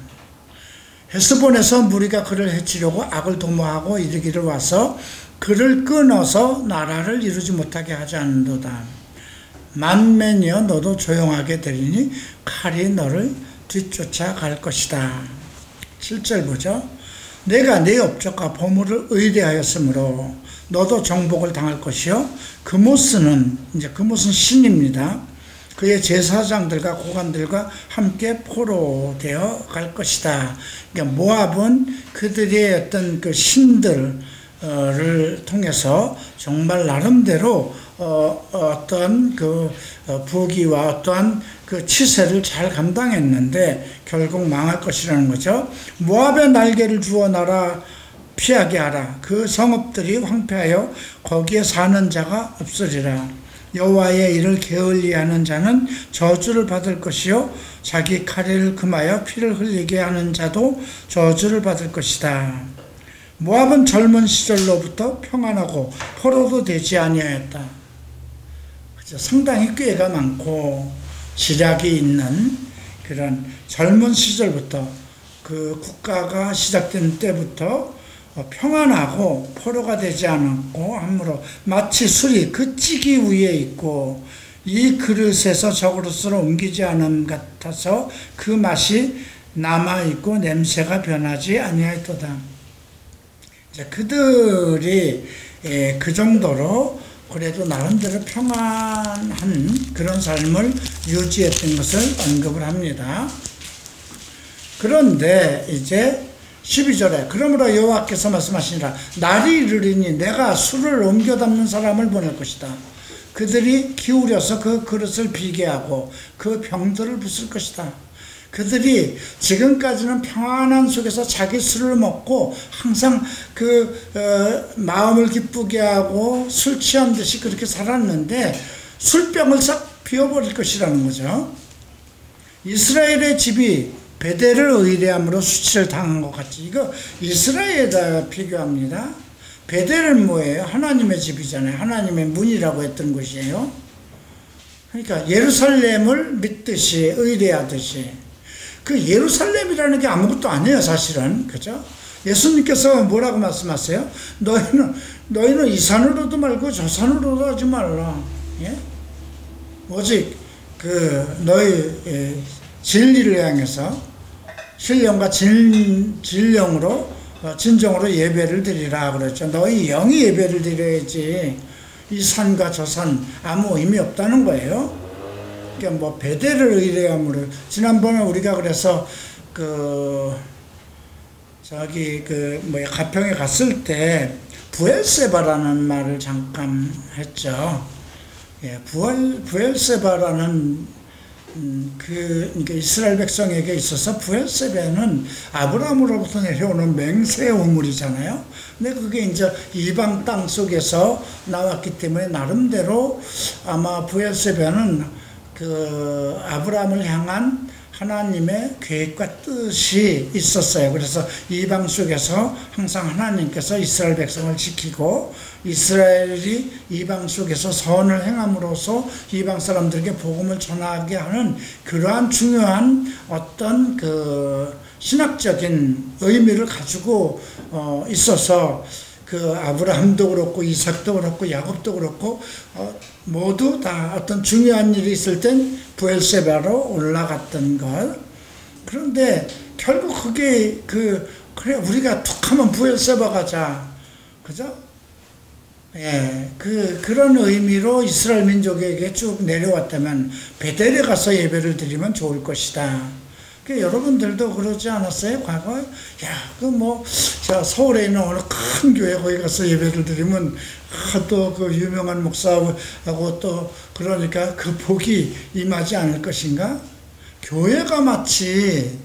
헤스본에서 무리가 그를 해치려고 악을 도모하고 이르기를 와서 그를 끊어서 나라를 이루지 못하게 하지 않는도다. 만맨이여 너도 조용하게 되리니 칼이 너를 뒤쫓아 갈 것이다. 7절 보죠. 내가 네 업적과 보물을 의뢰하였으므로 너도 정복을 당할 것이요. 그모스는 신입니다. 그의 제사장들과 고관들과 함께 포로되어 갈 것이다. 그러니까 모압은 그들의 어떤 그 신들을 통해서 정말 나름대로 어떤 그 부귀와 어떠한 그 치세를 잘 감당했는데 결국 망할 것이라는 거죠. 모압의 날개를 주어 나라 피하게 하라. 그 성읍들이 황폐하여 거기에 사는 자가 없으리라. 여호와의 일을 게을리하는 자는 저주를 받을 것이요 자기 칼을 금하여 피를 흘리게 하는 자도 저주를 받을 것이다. 모압은 젊은 시절로부터 평안하고 포로도 되지 아니하였다. 상당히 꾀가 많고 지략이 있는 그런 젊은 시절부터 그 국가가 시작된 때부터 평안하고 포로가 되지 않았고 함으로 마치 술이 그 찌기 위에 있고 이 그릇에서 저 그릇으로 옮기지 않음 같아서 그 맛이 남아있고 냄새가 변하지 아니하였도다. 그들이 그 정도로 그래도 나름대로 평안한 그런 삶을 유지했던 것을 언급을 합니다. 그런데 이제 12절에 그러므로 여호와께서 말씀하시니라 날이 이르리니 내가 술을 옮겨 담는 사람을 보낼 것이다. 그들이 기울여서 그 그릇을 비게 하고 그 병들을 부술 것이다. 그들이 지금까지는 평안한 속에서 자기 술을 먹고 항상 마음을 기쁘게 하고 술 취한 듯이 그렇게 살았는데 술병을 싹 비워버릴 것이라는 거죠. 이스라엘의 집이 베델을 의뢰함으로 수치를 당한 것 같이 이거 이스라엘에다 비교합니다. 베델은 뭐예요? 하나님의 집이잖아요. 하나님의 문이라고 했던 곳이에요. 그러니까 예루살렘을 믿듯이 의뢰하듯이 그 예루살렘이라는 게 아무것도 아니에요, 사실은. 그죠? 예수님께서 뭐라고 말씀하세요? 너희는 이 산으로도 말고 저 산으로도 하지 말라. 예? 오직 너희 진리를 향해서 신령과 진정으로 예배를 드리라 그랬죠. 너희 영이 예배를 드려야지 이 산과 저 산 아무 의미 없다는 거예요. 그러니까 뭐 베델을 의뢰함으로 지난번에 우리가 그래서 가평에 갔을 때 부엘세바라는 말을 잠깐 했죠. 예, 부엘세바라는 그러니까 이스라엘 백성에게 있어서 부엘세바는 아브라함으로부터 내려오는 맹세의 우물이잖아요. 근데 그게 이제 이방 땅 속에서 나왔기 때문에 나름대로 아마 부엘세바는 아브라함을 향한 하나님의 계획과 뜻이 있었어요. 그래서 이방 속에서 항상 하나님께서 이스라엘 백성을 지키고 이스라엘이 이방 속에서 선을 행함으로써 이방 사람들에게 복음을 전하게 하는 그러한 중요한 어떤 신학적인 의미를 가지고 있어서 아브라함도 그렇고 이삭도 그렇고 야곱도 그렇고 모두 다 어떤 중요한 일이 있을 땐 부엘세바로 올라갔던 것. 그런데 결국 그게 그래 우리가 툭 하면 부엘세바 가자. 그죠? 예, 그런 의미로 이스라엘 민족에게 쭉 내려왔다면 베델에 가서 예배를 드리면 좋을 것이다. 여러분들도 그러지 않았어요? 과거에? 서울에 있는 어느 큰 교회 거기 가서 예배를 드리면, 또 유명한 목사하고 또, 그러니까 그 복이 임하지 않을 것인가? 교회가 마치,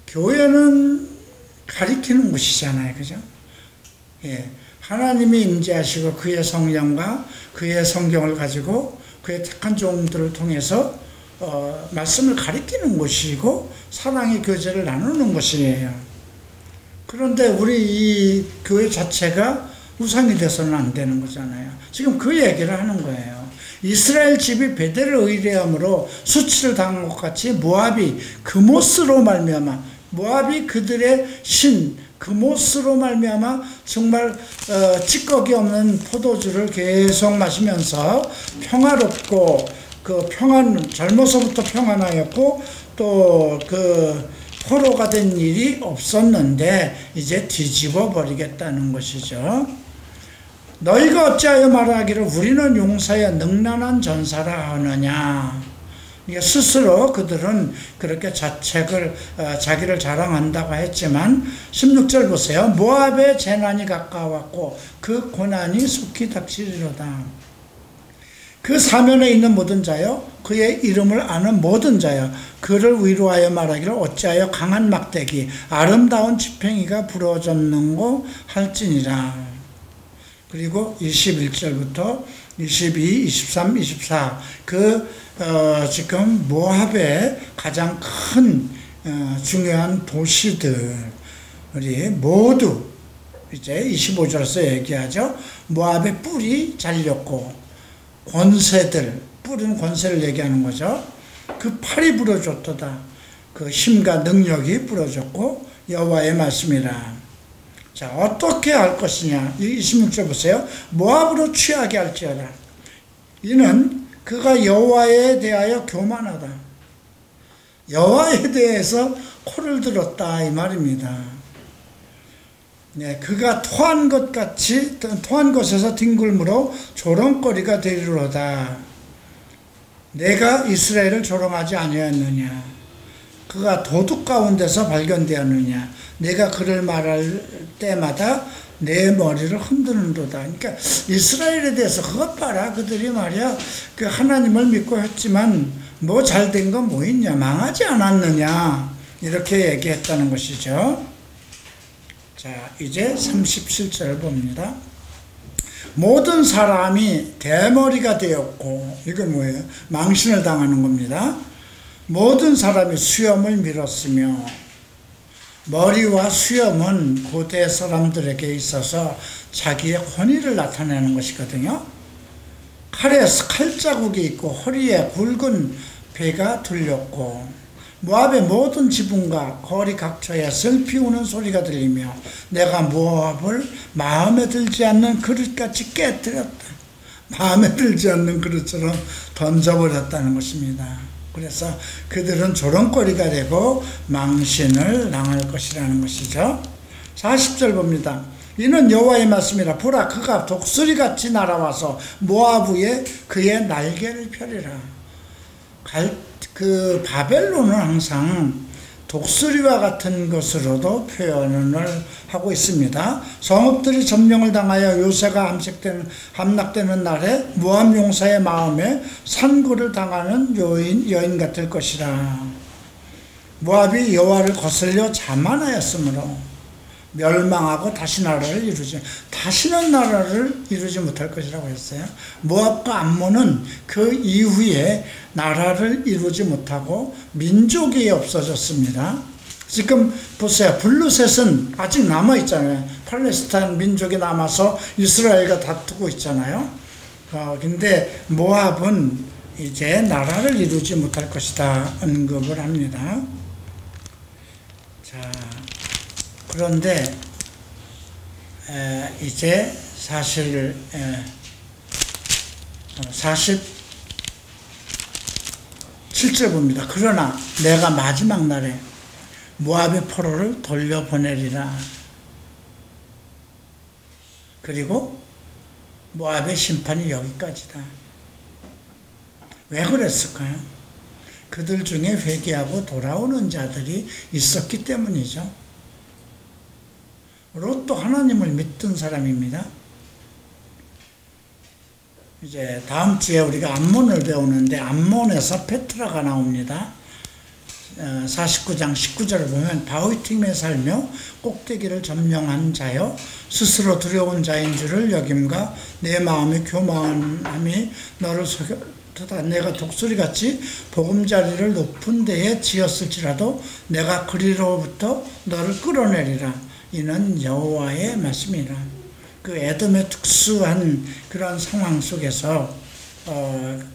교회는 가리키는 곳이잖아요. 그죠? 예. 하나님이 임재하시고 그의 성령과 그의 성경을 가지고 그의 택한 종들을 통해서 말씀을 가리키는 곳이고 사랑의 교제를 나누는 곳이에요. 그런데 우리 이 교회 자체가 우상이 돼서는 안 되는 거잖아요. 지금 그 얘기를 하는 거예요. 이스라엘 집이 베델을 의뢰함으로 수치를 당한 것 같이 모압이 그모스로 말미암아 모압이 그들의 신 그모스로 말미암아 정말 찌꺼기 없는 포도주를 계속 마시면서 평화롭고 젊어서부터 평안하였고 또 포로가 된 일이 없었는데 이제 뒤집어 버리겠다는 것이죠. 너희가 어찌하여 말하기를 우리는 용사여 능란한 전사라 하느냐. 이게 스스로 그들은 그렇게 자기를 자랑한다고 했지만 16절 보세요. 모압의 재난이 가까웠고 그 고난이 속히 닥치리로다. 그 사면에 있는 모든 자여 그의 이름을 아는 모든 자여 그를 위로하여 말하기를 어찌하여 강한 막대기 아름다운 지팽이가 부러졌는고 할지니라. 그리고 21절부터 22, 23, 24 지금 모압의 가장 큰 중요한 도시들이 모두 이제 25절에서 얘기하죠. 모압의 뿔이 잘렸고 뿔은 권세를 얘기하는 거죠. 그 팔이 부러졌도다. 그 힘과 능력이 부러졌고 여호와의 말씀이라. 자, 어떻게 할 것이냐. 26절 보세요. 모압으로 취하게 할지어다. 이는 그가 여호와에 대하여 교만하다. 여호와에 대해서 코를 들었다 이 말입니다. 네, 그가 토한 것에서 뒹굴므로 조롱거리가 되리로다. 내가 이스라엘을 조롱하지 아니하였느냐. 그가 도둑 가운데서 발견되었느냐. 내가 그를 말할 때마다 내 머리를 흔드는도다. 그러니까 이스라엘에 대해서 그것 봐라. 그들이 말이야 그 하나님을 믿고 했지만 뭐 잘된 건 뭐 있냐. 망하지 않았느냐. 이렇게 얘기했다는 것이죠. 자, 이제 37절 봅니다. 모든 사람이 대머리가 되었고, 이건 뭐예요? 망신을 당하는 겁니다. 모든 사람이 수염을 밀었으며, 머리와 수염은 고대 사람들에게 있어서 자기의 권위를 나타내는 것이거든요. 칼에 칼자국이 있고 허리에 굵은 배가 둘렸고 모압의 모든 지붕과 거리 각처에 슬피 우는 소리가 들리며 내가 모압을 마음에 들지 않는 그릇같이 깨뜨렸다. 마음에 들지 않는 그릇처럼 던져버렸다는 것입니다. 그래서 그들은 조롱거리가 되고 망신을 당할 것이라는 것이죠. 40절 봅니다. 이는 여호와의 말씀이라. 보라, 그가 독수리같이 날아와서 모압 위에 그의 날개를 펴리라. 바벨론은 항상 독수리와 같은 것으로도 표현을 하고 있습니다. 성읍들이 점령을 당하여 요새가 함락되는 날에 모압 용사의 마음에 산고를 당하는 여인 같을 것이라. 모압이 여호와를 거슬려 자만하였으므로 멸망하고 다시는 나라를 이루지 못할 것이라고 했어요. 모압과 암몬은 그 이후에 나라를 이루지 못하고 민족이 없어졌습니다. 지금 보세요. 블루셋은 아직 남아있잖아요. 팔레스타인 민족이 남아서 이스라엘과 다투고 있잖아요. 근데 모압은 이제 나라를 이루지 못할 것이다 언급을 합니다. 자, 그런데 이제 사실 47절 봅니다. 그러나 내가 마지막 날에 모압의 포로를 돌려보내리라. 그리고 모압의 심판이 여기까지다. 왜 그랬을까요? 그들 중에 회개하고 돌아오는 자들이 있었기 때문이죠. 롯도 하나님을 믿던 사람입니다. 이제 다음 주에 우리가 암몬을 배우는데 암몬에서 페트라가 나옵니다. 49장 19절을 보면 바위 틈에 살며 꼭대기를 점령한 자여 스스로 두려운 자인 줄을 여김과 내 마음의 교만함이 너를 속였다. 내가 독수리같이 보금자리를 높은 데에 지었을지라도 내가 그리로부터 너를 끌어내리라. 이는 여호와의 말씀이라. 그 에돔의 특수한 그런 상황 속에서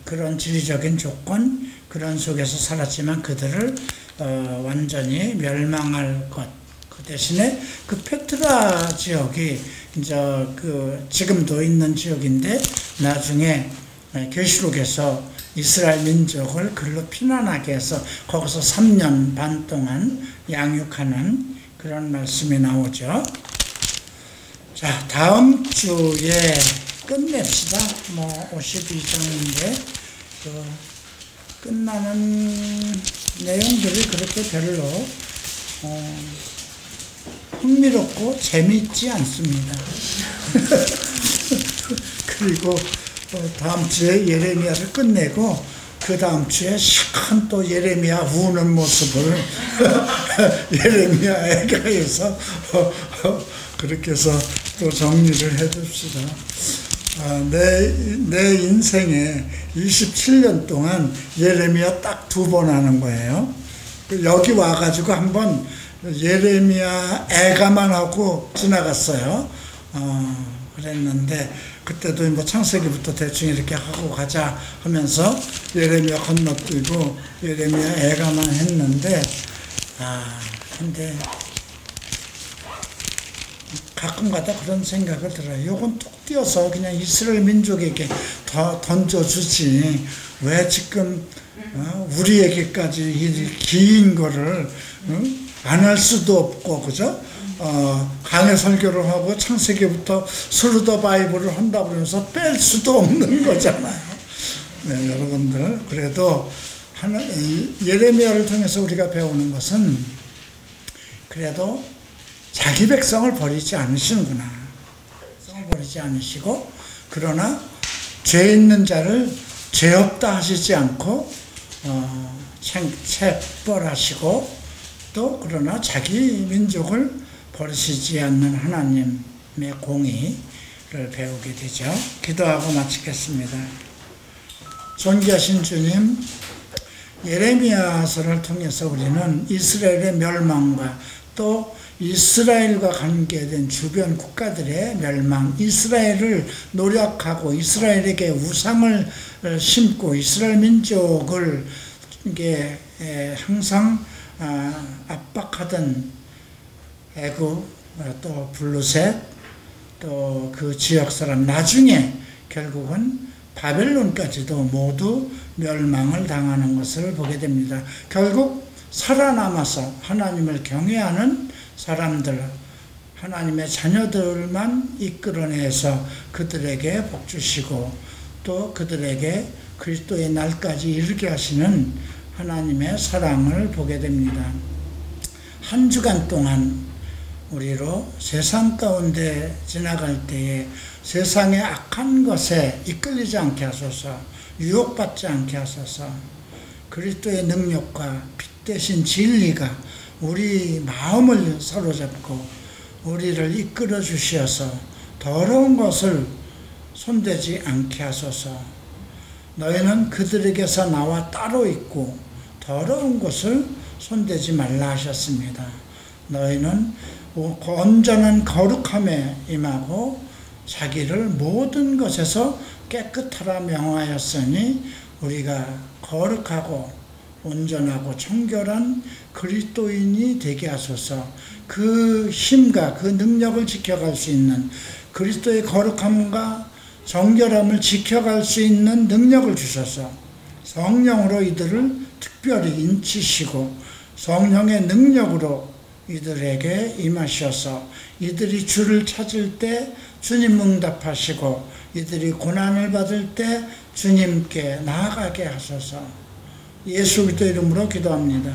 그런 지리적인 조건 그런 속에서 살았지만 그들을 완전히 멸망할 것. 그 대신에 그 페트라 지역이 이제 그 지금도 있는 지역인데 나중에 계시록에서 이스라엘 민족을 글로 피난하게 해서 거기서 3년 반 동안 양육하는 그런 말씀이 나오죠. 자, 다음 주에 끝냅시다. 52장인데 끝나는 내용들이 그렇게 별로 흥미롭고 재미있지 않습니다. 그리고 다음 주에 예레미야를 끝내고 그 다음 주에 시큰 또 예레미야 우는 모습을 예레미야 애가에서 그렇게 해서 또 정리를 해둡시다. 내 인생에 27년 동안 예레미야 딱 2번 하는 거예요. 여기 와가지고 한번 예레미야 애가만 하고 지나갔어요. 그랬는데 그때도 뭐 창세기부터 대충 이렇게 하고 가자 하면서 예레미야 건너뛰고 예레미야 애가만 했는데 근데 가끔가다 그런 생각을 들어요. 요건 뚝 띄어서 그냥 이스라엘 민족에게 더 던져주지 왜 지금 우리에게까지 이 긴 거를 안 할 수도 없고 그죠? 강해 설교를 하고 창세기부터 스루더 바이블을 한다고 그러면서 뺄 수도 없는 거잖아요. 네, 여러분들 그래도 예레미야를 통해서 우리가 배우는 것은 그래도 자기 백성을 버리지 않으시는구나. 백성을 버리지 않으시고 그러나 죄 있는 자를 죄 없다 하시지 않고 체벌하시고 또 그러나 자기 민족을 버리시지 않는 하나님의 공의를 배우게 되죠. 기도하고 마치겠습니다. 존귀하신 주님, 예레미야서를 통해서 우리는 이스라엘의 멸망과 또 이스라엘과 관계된 주변 국가들의 멸망, 이스라엘을 노력하고 이스라엘에게 우상을 심고 이스라엘 민족을 이게 항상 압박하던 애굽 또 블루셋 또 그 지역 사람 나중에 결국은 바벨론까지도 모두 멸망을 당하는 것을 보게 됩니다. 결국 살아남아서 하나님을 경외하는 사람들, 하나님의 자녀들만 이끌어내서 그들에게 복 주시고 또 그들에게 그리스도의 날까지 이르게 하시는 하나님의 사랑을 보게 됩니다. 한 주간 동안 우리로 세상 가운데 지나갈 때에 세상의 악한 것에 이끌리지 않게 하소서, 유혹받지 않게 하소서, 그리스도의 능력과 빛 대신 진리가 우리 마음을 사로잡고 우리를 이끌어 주시어서 더러운 것을 손대지 않게 하소서. 너희는 그들에게서 나와 따로 있고 더러운 것을 손대지 말라 하셨습니다. 너희는 온전한 거룩함에 임하고 자기를 모든 것에서 깨끗하라 명하였으니 우리가 거룩하고 온전하고 청결한 그리스도인이 되게 하소서. 그 힘과 그 능력을 지켜갈 수 있는 그리스도의 거룩함과 정결함을 지켜갈 수 있는 능력을 주셔서 성령으로 이들을 특별히 인치시고 성령의 능력으로 이들에게 임하셔서 이들이 주를 찾을 때 주님 응답하시고 이들이 고난을 받을 때 주님께 나아가게 하소서. 예수 그리스도 이름으로 기도합니다.